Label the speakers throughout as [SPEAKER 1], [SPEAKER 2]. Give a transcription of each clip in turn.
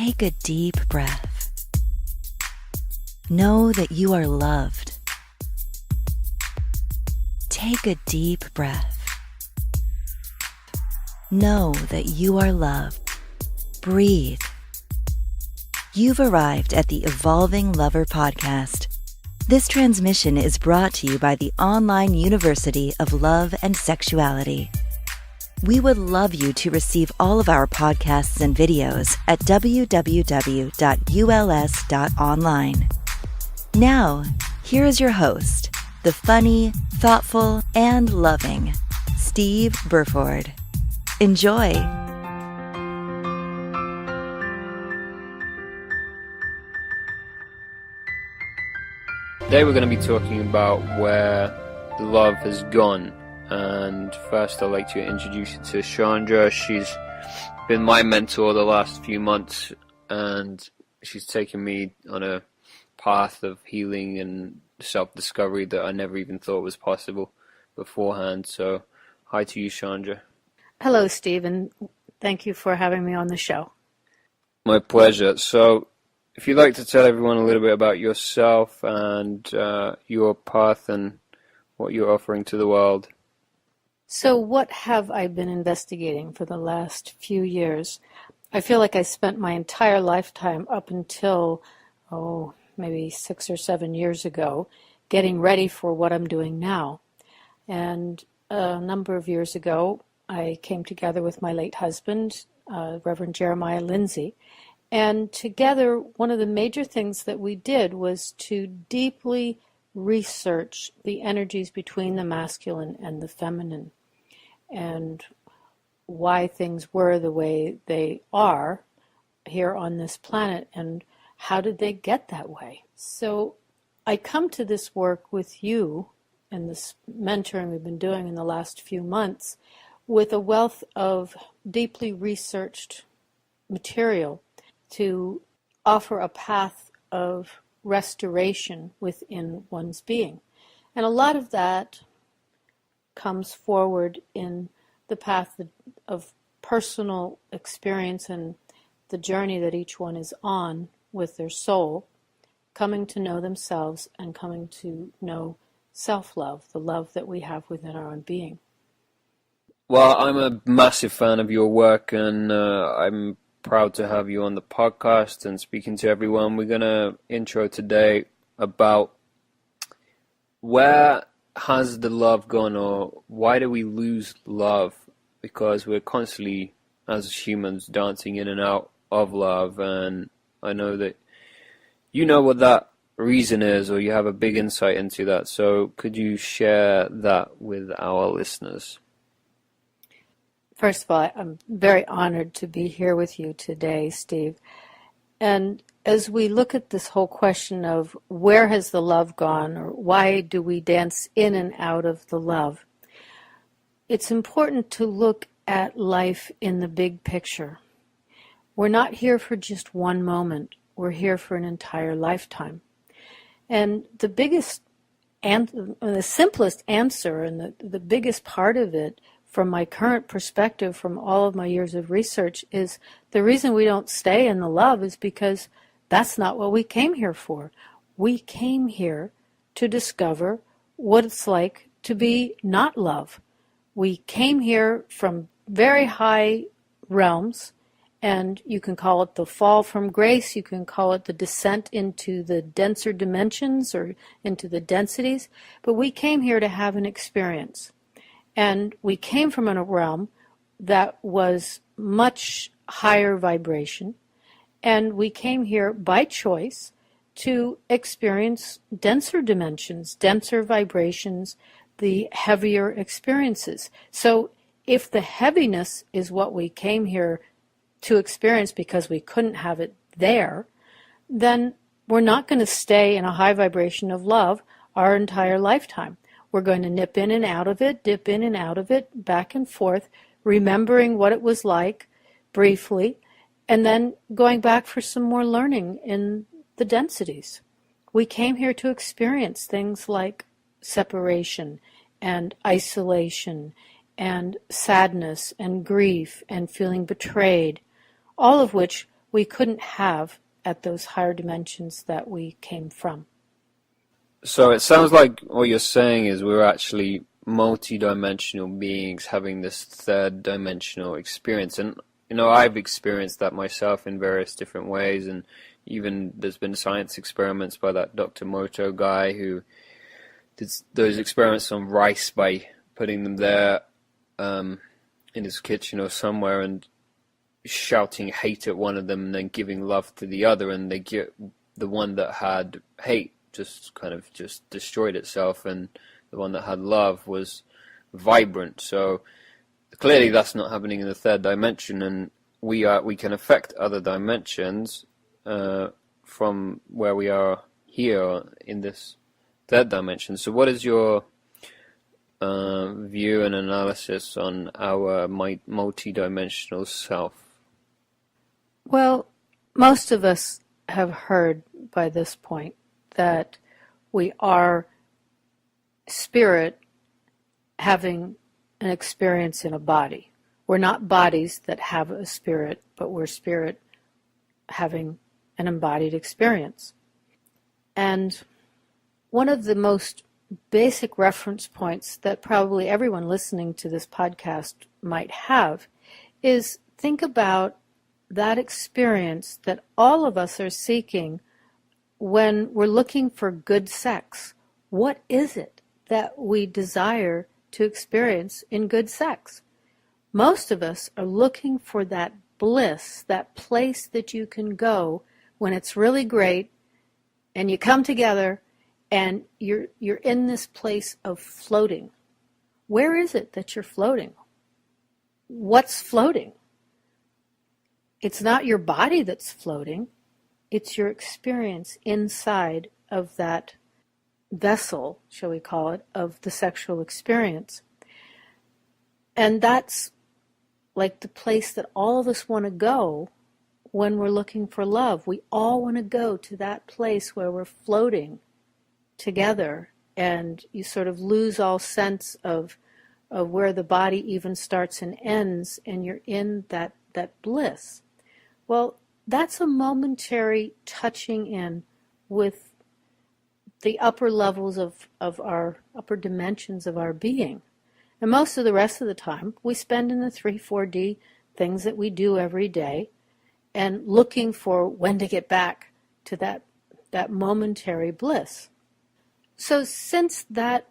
[SPEAKER 1] Take a deep breath. Know that you are loved. Take a deep breath. Know that you are loved. Breathe. You've arrived at the Evolving Lover podcast. This transmission is brought to you by the Online University of Love and Sexuality. We would love you to receive all of our podcasts and videos at www.uls.online. Now, here is your host, the funny, thoughtful, and loving Steve Burford. Enjoy.
[SPEAKER 2] Today we're going to be talking about where love has gone. And first I'd like to introduce you to Chandra. She's been my mentor the last few months, and she's taken me on a path of healing and self-discovery that I never even thought was possible beforehand. So hi to you, Chandra.
[SPEAKER 3] Hello, Steve, and thank you for having me on the show.
[SPEAKER 2] My pleasure. So if you'd like to tell everyone a little bit about yourself and your path and what you're offering to the world.
[SPEAKER 3] So what have I been investigating for the last few years? I feel like I spent my entire lifetime up until, maybe 6 or 7 years ago, getting ready for what I'm doing now. And a number of years ago, I came together with my late husband, Reverend Jeremiah Lindsay, and together one of the major things that we did was to deeply research the energies between the masculine and the feminine, and why things were the way they are here on this planet, and how did they get that way. So I come to this work with you and this mentoring we've been doing in the last few months with a wealth of deeply researched material to offer a path of restoration within one's being. And a lot of that comes forward in the path of personal experience and the journey that each one is on with their soul, coming to know themselves and coming to know self-love, the love that we have within our own being.
[SPEAKER 2] Well, I'm a massive fan of your work, and I'm proud to have you on the podcast and speaking to everyone. We're going to intro today about where has the love gone, or why do we lose love? Because we're constantly, as humans, dancing in and out of love, and I know that you know what that reason is, or you have a big insight into that. So could you share that with our listeners?
[SPEAKER 3] First of all, I'm very honored to be here with you today, Steve. And as we look at this whole question of where has the love gone, or why do we dance in and out of the love, it's important to look at life in the big picture. We're not here for just one moment. We're here for an entire lifetime. And the biggest and the simplest answer, and the biggest part of it from my current perspective, from all of my years of research, is the reason we don't stay in the love is because that's not what we came here for. We came here to discover what it's like to be not love. We came here from very high realms, and you can call it the fall from grace, you can call it the descent into the denser dimensions or into the densities, but we came here to have an experience. And we came from a realm that was much higher vibration, and we came here by choice to experience denser dimensions, denser vibrations, the heavier experiences. So if the heaviness is what we came here to experience because we couldn't have it there, then we're not going to stay in a high vibration of love our entire lifetime. We're going to nip in and out of it, dip in and out of it, back and forth, remembering what it was like briefly, and then going back for some more learning in the densities. We came here to experience things like separation and isolation and sadness and grief and feeling betrayed, all of which we couldn't have at those higher dimensions that we came from.
[SPEAKER 2] So it sounds like what you're saying is we're actually multi-dimensional beings having this third dimensional experience. And, I've experienced that myself in various different ways. And even there's been science experiments by that Dr. Moto guy who did those experiments on rice by putting them there in his kitchen or somewhere and shouting hate at one of them and then giving love to the other. And they get the one that had hate just destroyed itself, and the one that had love was vibrant. So clearly that's not happening in the third dimension, and we can affect other dimensions from where we are here in this third dimension. So what is your view and analysis on our multi-dimensional self?
[SPEAKER 3] Well, most of us have heard by this point that we are spirit having an experience in a body. We're not bodies that have a spirit, but we're spirit having an embodied experience. And one of the most basic reference points that probably everyone listening to this podcast might have is think about that experience that all of us are seeking when we're looking for good sex. What is it that we desire to experience in good sex? Most of us are looking for that bliss, that place that you can go when it's really great and you come together and you're in this place of floating. Where is it that you're floating? What's floating? It's not your body that's floating. It's your experience inside of that vessel, shall we call it, of the sexual experience. And that's like the place that all of us want to go when we're looking for love. We all want to go to that place where we're floating together, and you sort of lose all sense of where the body even starts and ends, and you're in that bliss. Well, that's a momentary touching in with the upper levels of our upper dimensions of our being. And most of the rest of the time we spend in the 3-4D things that we do every day and looking for when to get back to that momentary bliss. So since that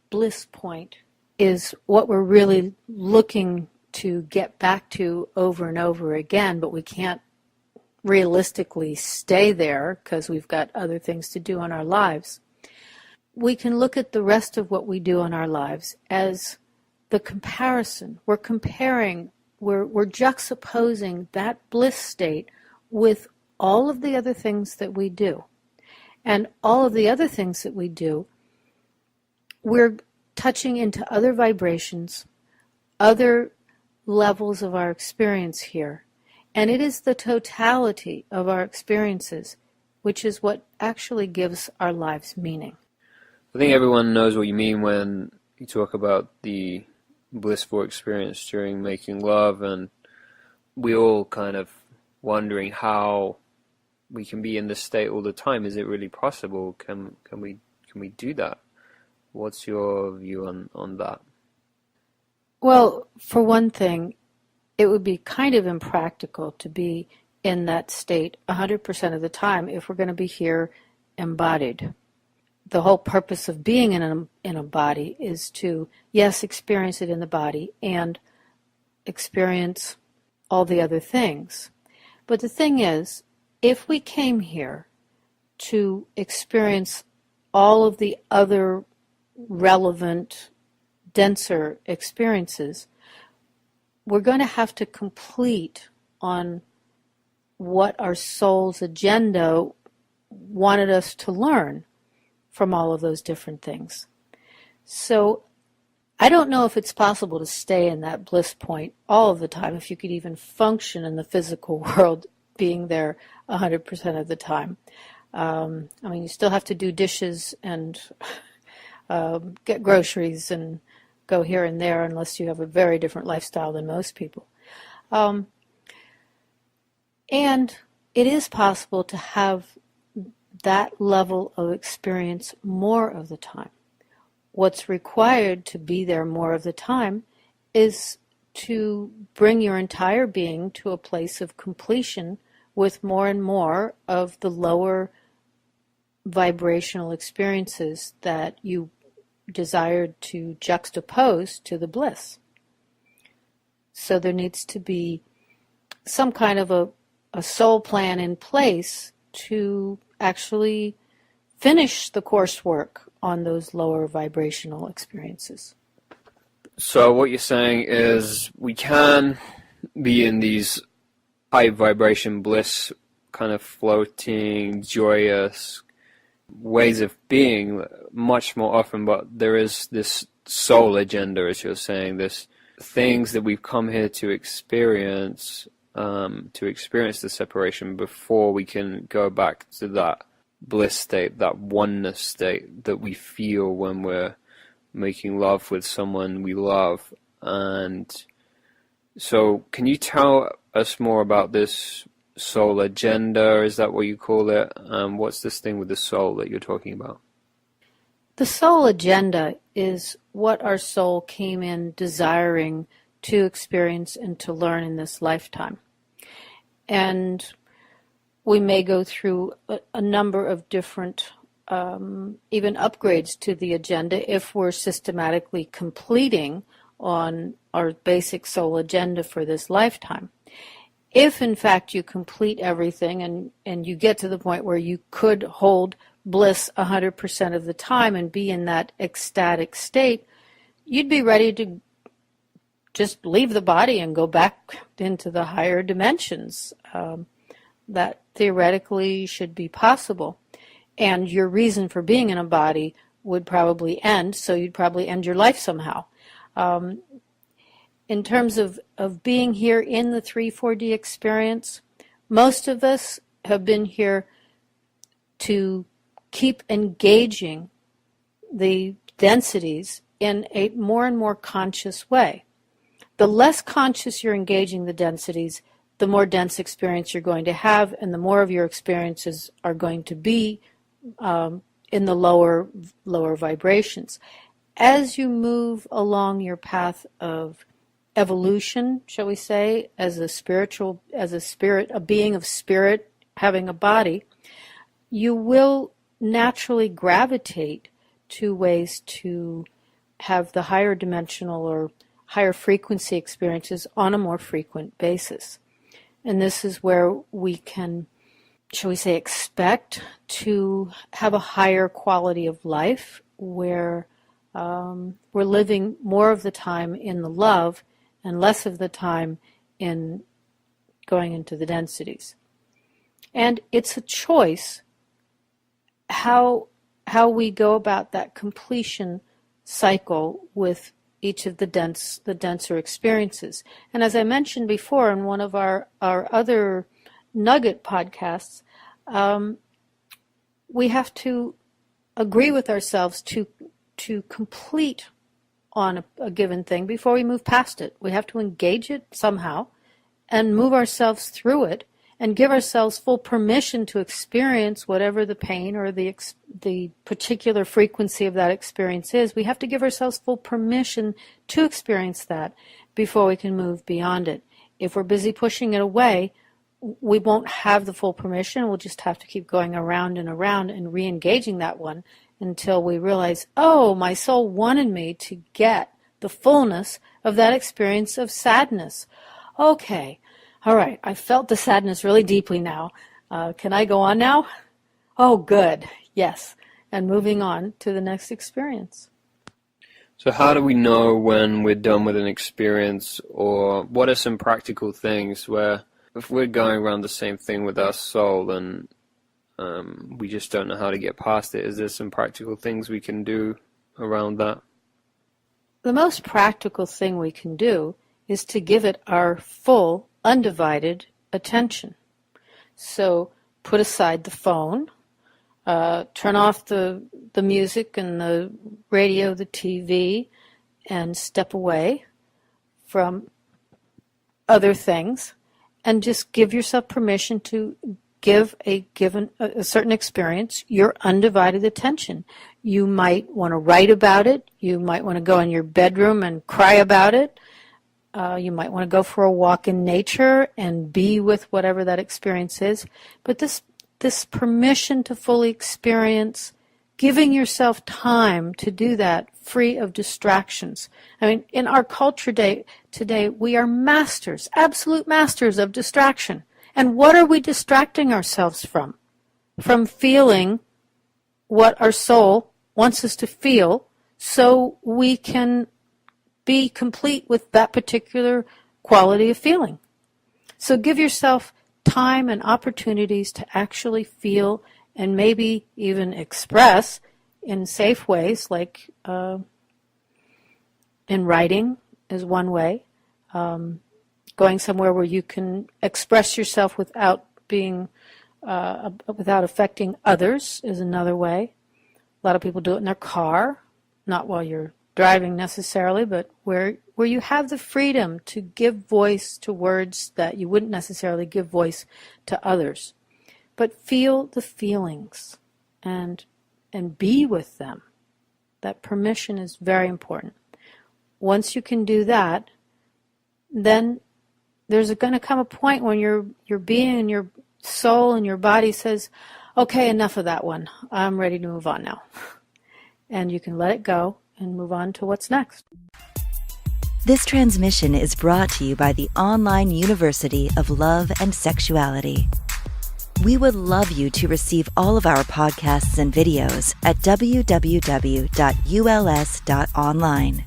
[SPEAKER 3] bliss point is what we're really looking to get back to over and over again, but we can't realistically stay there because we've got other things to do in our lives, we can look at the rest of what we do in our lives as the comparison. We're comparing, we're juxtaposing that bliss state with all of the other things that we do. And all of the other things that we do, we're touching into other vibrations, other levels of our experience here. And it is the totality of our experiences which is what actually gives our lives meaning.
[SPEAKER 2] I think everyone knows what you mean when you talk about the blissful experience during making love, and we all kind of wondering how we can be in this state all the time. Is it really possible? Can we do that? What's your view on that?
[SPEAKER 3] Well, for one thing, it would be kind of impractical to be in that state 100% of the time if we're going to be here embodied. The whole purpose of being in a body is to, yes, experience it in the body and experience all the other things. But the thing is, if we came here to experience all of the other relevant, denser experiences, we're going to have to complete on what our soul's agenda wanted us to learn from all of those different things. So I don't know if it's possible to stay in that bliss point all of the time, if you could even function in the physical world being there 100% of the time. You still have to do dishes and get groceries and go here and there unless you have a very different lifestyle than most people. And it is possible to have that level of experience more of the time. What's required to be there more of the time is to bring your entire being to a place of completion with more and more of the lower vibrational experiences that you desired to juxtapose to the bliss. So there needs to be some kind of a soul plan in place to actually finish the coursework on those lower vibrational experiences.
[SPEAKER 2] So what you're saying is we can be in these high vibration bliss, kind of floating, joyous ways of being much more often, but there is this soul agenda, as you're saying, this things that we've come here to experience the separation before we can go back to that bliss state, that oneness state that we feel when we're making love with someone we love. And so can you tell us more about this soul agenda? Is that what you call it? What's this thing with the soul that you're talking about?
[SPEAKER 3] The soul agenda is what our soul came in desiring to experience and to learn in this lifetime. And we may go through a number of different even upgrades to the agenda if we're systematically completing on our basic soul agenda for this lifetime. If, in fact, you complete everything and you get to the point where you could hold bliss 100% of the time and be in that ecstatic state, you'd be ready to just leave the body and go back into the higher dimensions. That theoretically should be possible. And your reason for being in a body would probably end, so you'd probably end your life somehow. In terms of being here in the 3-4D experience, most of us have been here to keep engaging the densities in a more and more conscious way. The less conscious you're engaging the densities, the more dense experience you're going to have, and the more of your experiences are going to be in the lower vibrations. As you move along your path of evolution, shall we say, as a spirit, a being of spirit having a body, you will naturally gravitate to ways to have the higher dimensional or higher frequency experiences on a more frequent basis. And this is where we can, shall we say, expect to have a higher quality of life, where we're living more of the time in the love and less of the time in going into the densities. And it's a choice how we go about that completion cycle with each of the denser experiences. And as I mentioned before in one of our other nugget podcasts, we have to agree with ourselves to complete on a given thing before we move past it. We have to engage it somehow and move ourselves through it and give ourselves full permission to experience whatever the pain or the particular frequency of that experience is. We have to give ourselves full permission to experience that before we can move beyond it. If we're busy pushing it away, we won't have the full permission. We'll just have to keep going around and re-engaging that one until we realize, oh, my soul wanted me to get the fullness of that experience of sadness. Okay, all right, I felt the sadness really deeply now. Can I go on now? Oh, good, yes. And moving on to the next experience.
[SPEAKER 2] So how do we know when we're done with an experience, or what are some practical things where if we're going around the same thing with our soul and we just don't know how to get past it, is there some practical things we can do around that?
[SPEAKER 3] The most practical thing we can do is to give it our full, undivided attention. So put aside the phone, turn off the music and the radio, the TV, and step away from other things, and just give yourself permission to give a certain experience your undivided attention. You might want to write about it. You might want to go in your bedroom and cry about it. You might want to go for a walk in nature and be with whatever that experience is. But this permission to fully experience, giving yourself time to do that free of distractions. I mean, in our culture today, we are masters, absolute masters of distraction. And what are we distracting ourselves from? From feeling what our soul wants us to feel so we can be complete with that particular quality of feeling. So give yourself time and opportunities to actually feel and maybe even express in safe ways, like in writing is one way. Going somewhere where you can express yourself without being, without affecting others is another way. A lot of people do it in their car, not while you're driving necessarily, but where you have the freedom to give voice to words that you wouldn't necessarily give voice to others. But feel the feelings and be with them. That permission is very important. Once you can do that, then there's going to come a point when your being and your soul and your body says, okay, enough of that one. I'm ready to move on now. And you can let it go and move on to what's next.
[SPEAKER 1] This transmission is brought to you by the Online University of Love and Sexuality. We would love you to receive all of our podcasts and videos at www.uls.online.